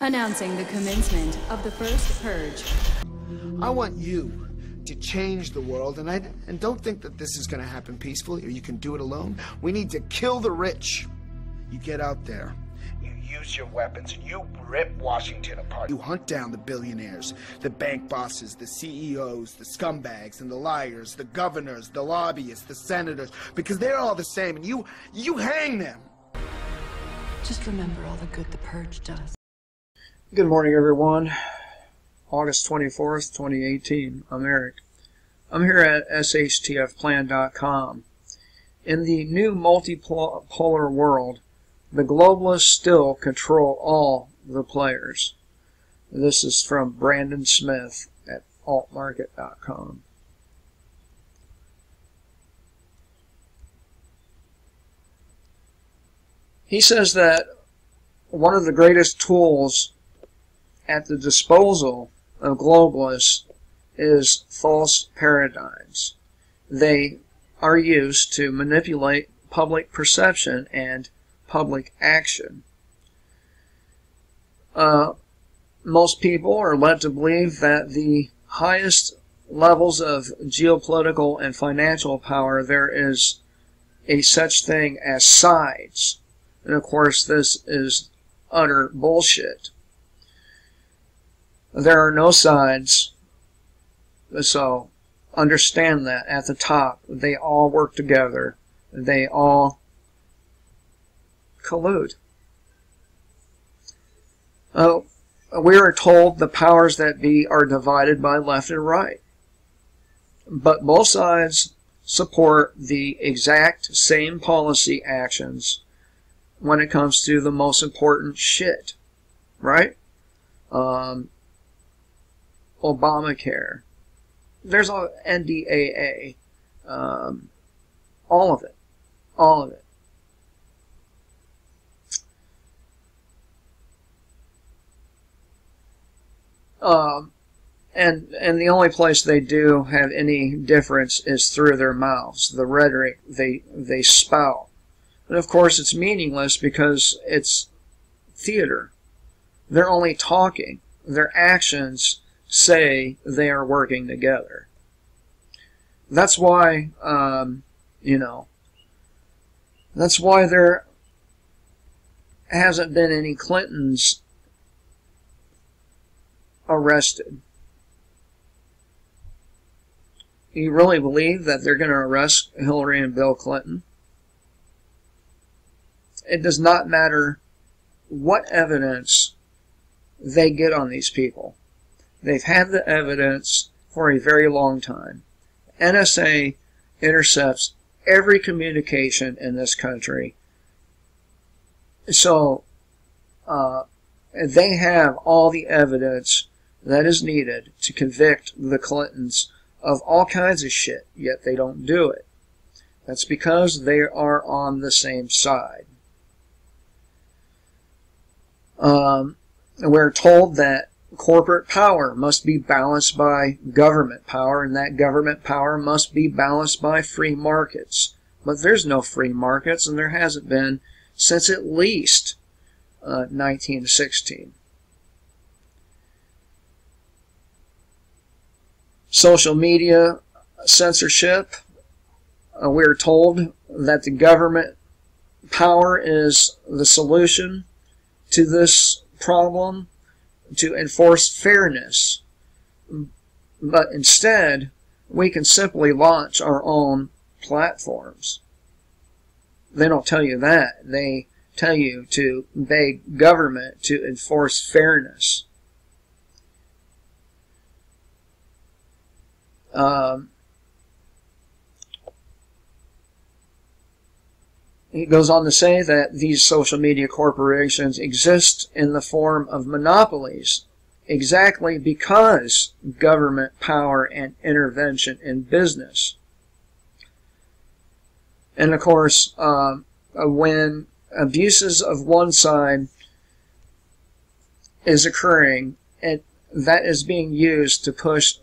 Announcing the commencement of the first purge. I want you to change the world, and don't think that this is going to happen peacefully or you can do it alone. We need to kill the rich. You get out there, you use your weapons, and you rip Washington apart. You hunt down the billionaires, the bank bosses, the CEOs, the scumbags and the liars, the governors, the lobbyists, the senators, because they're all the same, and you hang them. Just remember all the good the purge does. Good morning, everyone. August 24th, 2018. I'm Eric. I'm here at shtfplan.com. In the new multipolar world, the globalists still control all the players. This is from Brandon Smith at altmarket.com. He says that one of the greatest tools at the disposal of globalists is false paradigms. They are used to manipulate public perception and public action. Most people are led to believe that the highest levels of geopolitical and financial power, there is a such thing as sides. And of course, this is utter bullshit. There are no sides, so understand that at the top, they all work together. They all collude. We are told the powers that be are divided by left and right. But both sides support the exact same policy actions when it comes to the most important shit, right? Obamacare. There's a NDAA. All of it. All of it. And the only place they do have any difference is through their mouths, the rhetoric they spout. And of course it's meaningless because it's theater. They're only talking. Their actions say they are working together. That's why, that's why there hasn't been any Clintons arrested. You really believe that they're going to arrest Hillary and Bill Clinton? It does not matter what evidence they get on these people. They've had the evidence for a very long time. NSA intercepts every communication in this country. So they have all the evidence that is needed to convict the Clintons of all kinds of shit, yet they don't do it. That's because they are on the same side. We're told that corporate power must be balanced by government power, and that government power must be balanced by free markets. But there's no free markets, and there hasn't been since at least 1916. Social media censorship. We're told that the government power is the solution to this problem, to enforce fairness. But instead, we can simply launch our own platforms. They don't tell you that. They tell you to beg government to enforce fairness. He goes on to say that these social media corporations exist in the form of monopolies exactly because government power and intervention in business. And of course, when abuses of one side is occurring, that is being used to push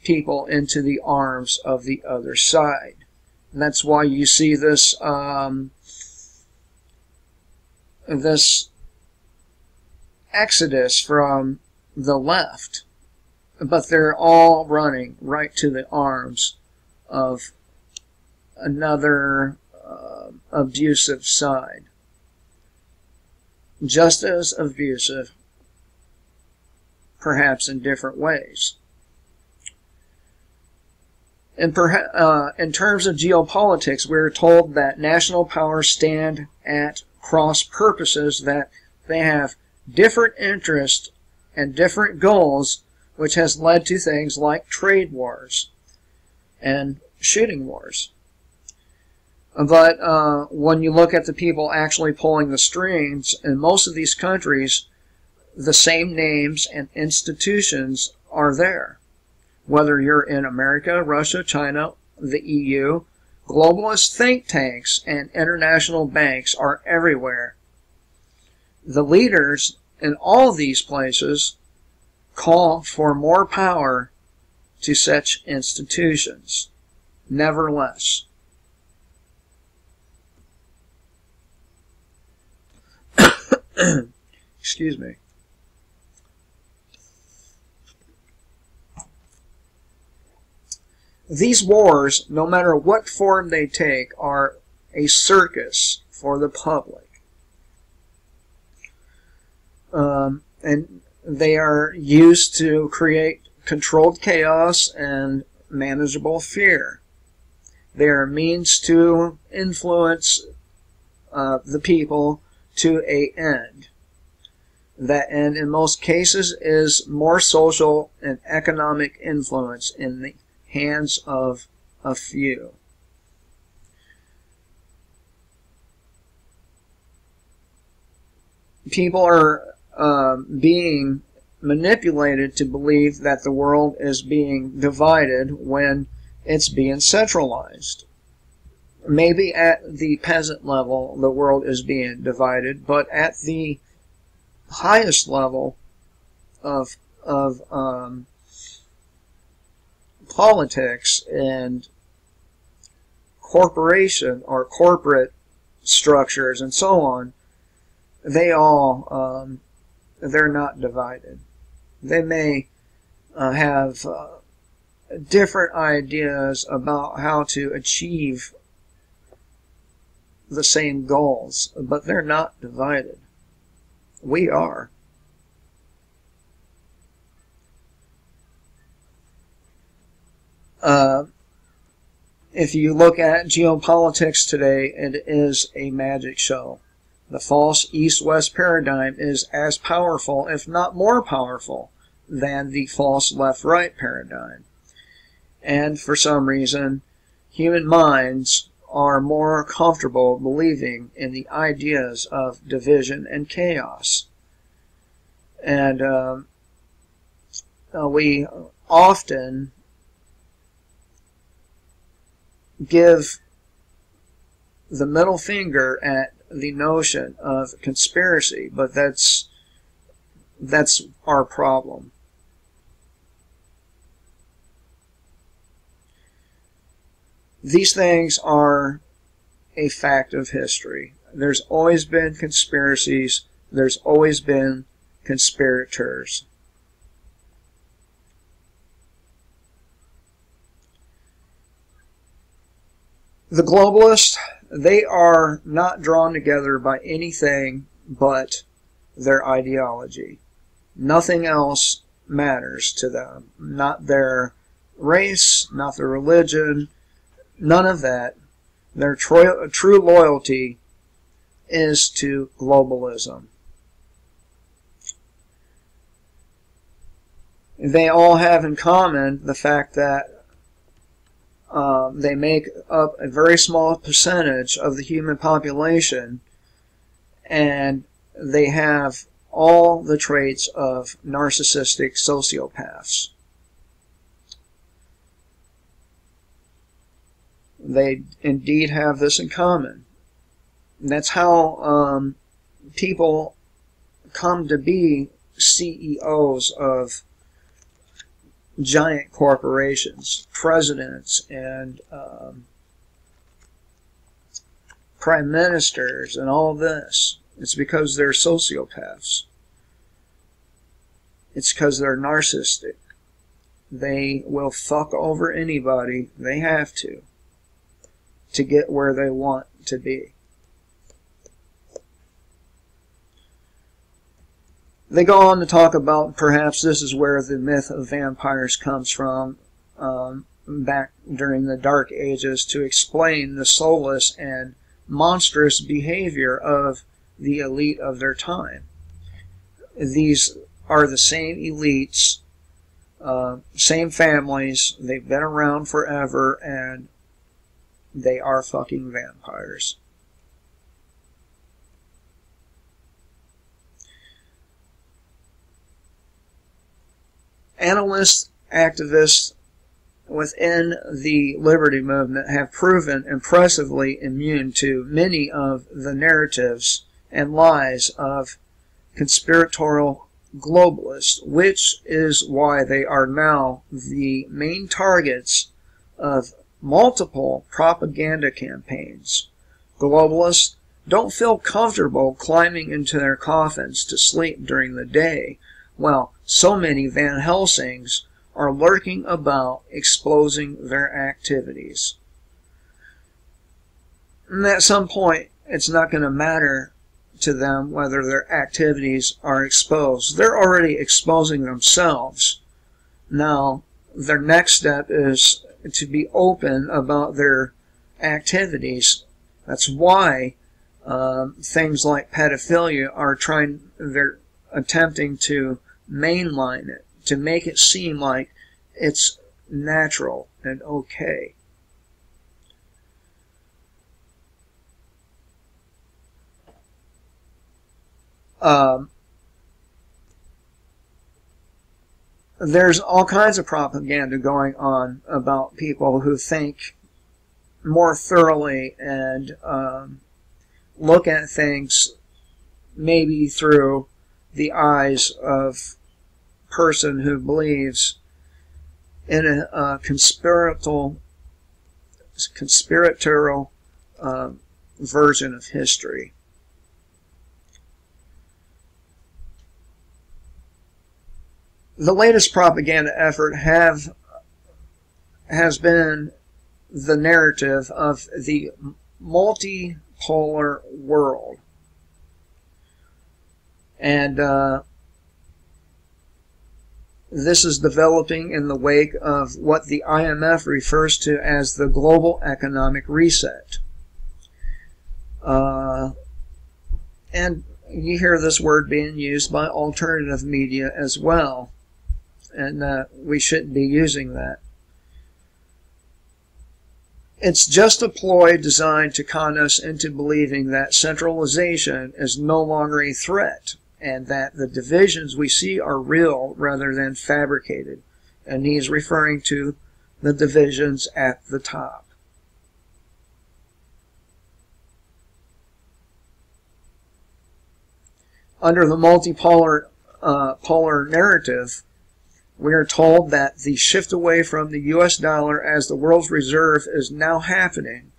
people into the arms of the other side. And that's why you see this this exodus from the left, but they're all running right to the arms of another abusive side. Just as abusive, perhaps in different ways. In terms of geopolitics, we're told that national powers stand at cross purposes, that they have different interests and different goals, which has led to things like trade wars and shooting wars. But when you look at the people actually pulling the strings, in most of these countries, the same names and institutions are there. Whether you're in America, Russia, China, the EU, globalist think tanks and international banks are everywhere. The leaders in all these places call for more power to such institutions, never less. Excuse me. These wars, no matter what form they take, are a circus for the public. And they are used to create controlled chaos and manageable fear. They are means to influence the people to an end. That end, in most cases, is more social and economic influence in the hands of a few. People are being manipulated to believe that the world is being divided when it's being centralized. Maybe at the peasant level the world is being divided, but at the highest level of politics and corporation or corporate structures and so on, they all they're not divided. They may have different ideas about how to achieve the same goals, but they're not divided. We are. If you look at geopolitics today, it is a magic show. The false East-West paradigm is as powerful, if not more powerful, than the false left-right paradigm. And for some reason, human minds are more comfortable believing in the ideas of division and chaos. And we often give the middle finger at the notion of conspiracy, but that's our problem. These things are a fact of history. There's always been conspiracies. There's always been conspirators. The globalists, they are not drawn together by anything but their ideology. Nothing else matters to them. Not their race, not their religion, none of that. Their true loyalty is to globalism. They all have in common the fact that they make up a very small percentage of the human population, and they have all the traits of narcissistic sociopaths. They indeed have this in common. And that's how people come to be CEOs of giant corporations, presidents, and prime ministers, and all this. It's because they're sociopaths. It's because they're narcissistic. They will fuck over anybody they have to get where they want to be. They go on to talk about, perhaps this is where the myth of vampires comes from, back during the Dark Ages, to explain the soulless and monstrous behavior of the elite of their time. These are the same elites, same families, they've been around forever, and they are fucking vampires. Analysts, activists within the liberty movement have proven impressively immune to many of the narratives and lies of conspiratorial globalists, which is why they are now the main targets of multiple propaganda campaigns. Globalists don't feel comfortable climbing into their coffins to sleep during the day, while so many Van Helsings are lurking about exposing their activities. And at some point, it's not going to matter to them whether their activities are exposed. They're already exposing themselves. Now, their next step is to be open about their activities. That's why things like pedophilia they're attempting to mainline it, to make it seem like it's natural and okay. There's all kinds of propaganda going on about people who think more thoroughly and look at things maybe through the eyes of a person who believes in a conspiratorial version of history. The latest propaganda effort has been the narrative of the multipolar world. And this is developing in the wake of what the IMF refers to as the global economic reset. And you hear this word being used by alternative media as well. And we shouldn't be using that. It's just a ploy designed to con us into believing that centralization is no longer a threat, and that the divisions we see are real rather than fabricated. And he's referring to the divisions at the top. Under the multipolar polar narrative, we are told that the shift away from the US dollar as the world's reserve is now happening,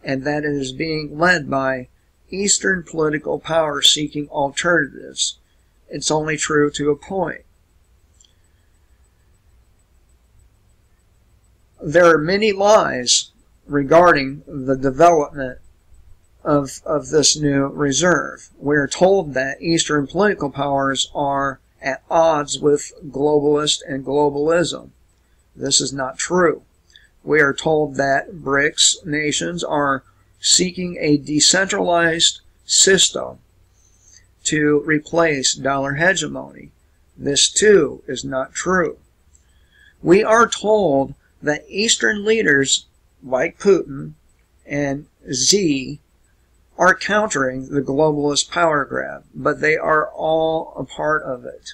and that it is being led by Eastern political power seeking alternatives. It's only true to a point. There are many lies regarding the development of this new reserve. We are told that Eastern political powers are at odds with globalists and globalism. This is not true. We are told that BRICS nations are seeking a decentralized system to replace dollar hegemony. This too is not true. We are told that Eastern leaders like Putin and Xi are countering the globalist power grab, but they are all a part of it.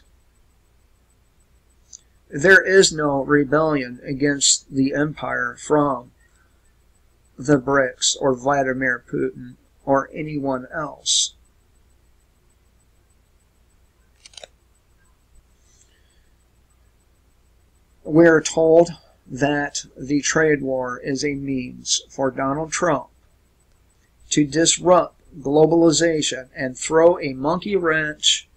There is no rebellion against the empire from the BRICS or Vladimir Putin or anyone else. We're told that the trade war is a means for Donald Trump to disrupt globalization and throw a monkey wrench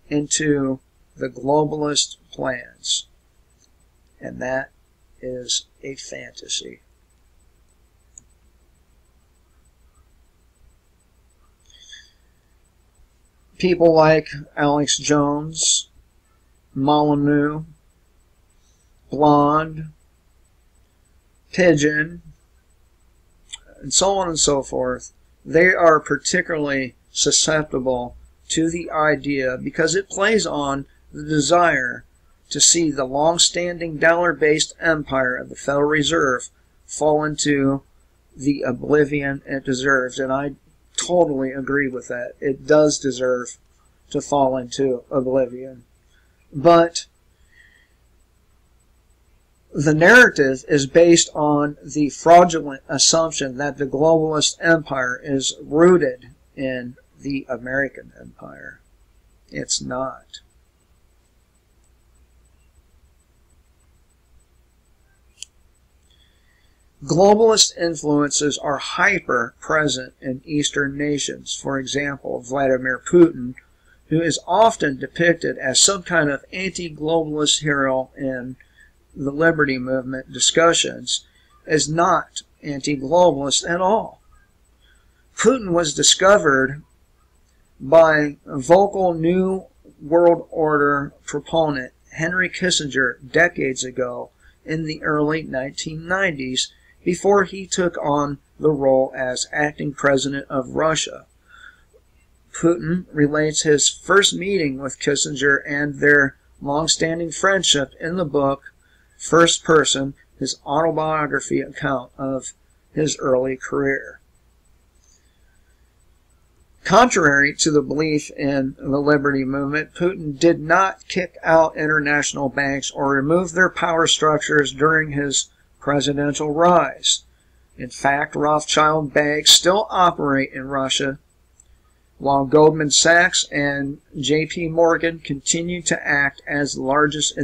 into the globalist plans. And that is a fantasy. People like Alex Jones, Molyneux, Blonde, Pigeon, and so on and so forth, they are particularly susceptible to the idea because it plays on the desire to see the long-standing dollar-based empire of the Federal Reserve fall into the oblivion it deserves. And I totally agree with that. It does deserve to fall into oblivion. But the narrative is based on the fraudulent assumption that the globalist empire is rooted in the American empire. It's not. Globalist influences are hyper present in Eastern nations. For example, Vladimir Putin, who is often depicted as some kind of anti-globalist hero in the liberty movement discussions, is not anti-globalist at all. Putin was discovered by vocal New World Order proponent Henry Kissinger decades ago in the early 1990s, before he took on the role as acting president of Russia. Putin relates his first meeting with Kissinger and their long-standing friendship in the book First Person, his autobiography account of his early career. Contrary to the belief in the liberty movement, Putin did not kick out international banks or remove their power structures during his presidential rise. In fact, Rothschild banks still operate in Russia, while Goldman Sachs and J.P. Morgan continue to act as the largest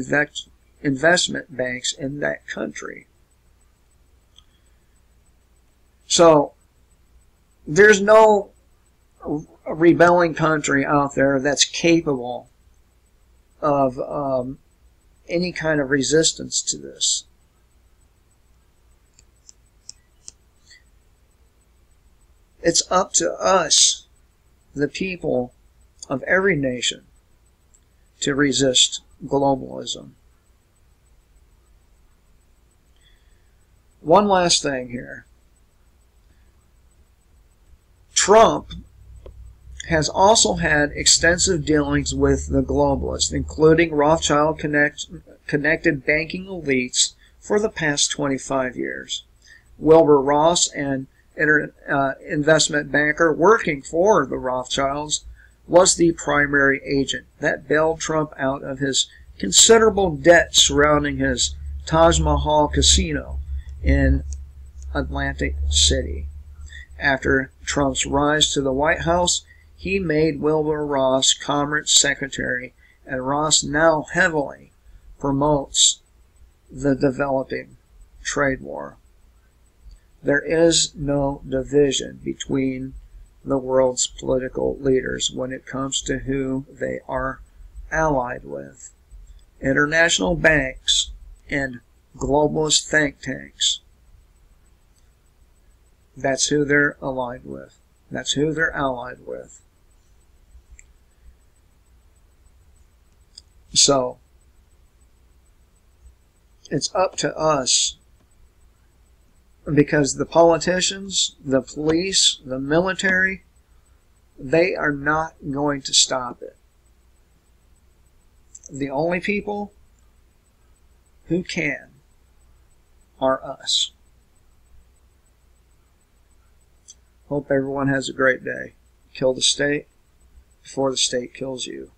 investment banks in that country. So, there's no rebelling country out there that's capable of any kind of resistance to this. It's up to us, the people of every nation, to resist globalism. One last thing here. Trump has also had extensive dealings with the globalists, including Rothschild-connected banking elites for the past 25 years. Wilbur Ross, an investment banker working for the Rothschilds, was the primary agent that bailed Trump out of his considerable debt surrounding his Taj Mahal casino in Atlantic City. After Trump's rise to the White House, he made Wilbur Ross Commerce Secretary, and Ross now heavily promotes the developing trade war. There is no division between the world's political leaders when it comes to who they are allied with. International banks and globalist think tanks. That's who they're allied with. That's who they're allied with. So, it's up to us, because the politicians, the police, the military, they are not going to stop it. The only people who can are us. Hope everyone has a great day. Kill the state before the state kills you.